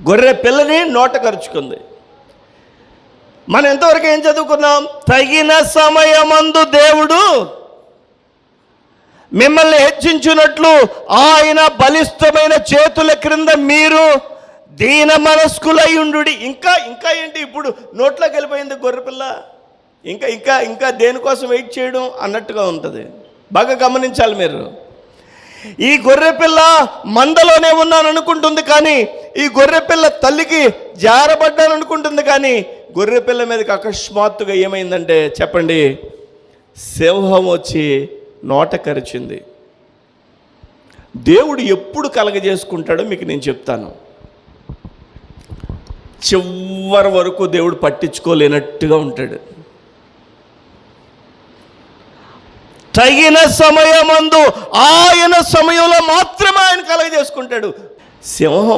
గొర్రె పిల్లని నోట కరుచుకుంది. మనం ఎంతవరకు ఏం చదువుకున్నాం? తగిన సమయమందు దేవుడు మిమ్మల్ని హెచ్చించున్నట్లు ఆయన బలిష్టమైన చేతుల క్రింద మీరు దీన మనస్కులై ఉండు. ఇంకా ఇంకా ఏంటి, ఇప్పుడు నోట్లోకి వెళ్ళిపోయింది గొర్రెపిల్ల, ఇంకా ఇంకా ఇంకా దేనికోసం వెయిట్ చేయడం అన్నట్టుగా ఉంటుంది. బాగా గమనించాలి మీరు. ఈ గొర్రెపిల్ల మందలోనే ఉన్నాను అనుకుంటుంది, కానీ ఈ గొర్రెపిల్ల తల్లికి జారబడ్డాను అనుకుంటుంది. కానీ గొర్రెపిల్ల మీదకి అకస్మాత్తుగా ఏమైందంటే చెప్పండి, సింహం వచ్చి నోట కరిచింది. దేవుడు ఎప్పుడు కలగజేసుకుంటాడో మీకు నేను చెప్తాను. చివరి వరకు దేవుడు పట్టించుకోలేనట్టుగా ఉంటాడు. తగిన సమయమందు ఆయన సమయంలో మాత్రమే ఆయన కలగజేసుకుంటాడు. సింహం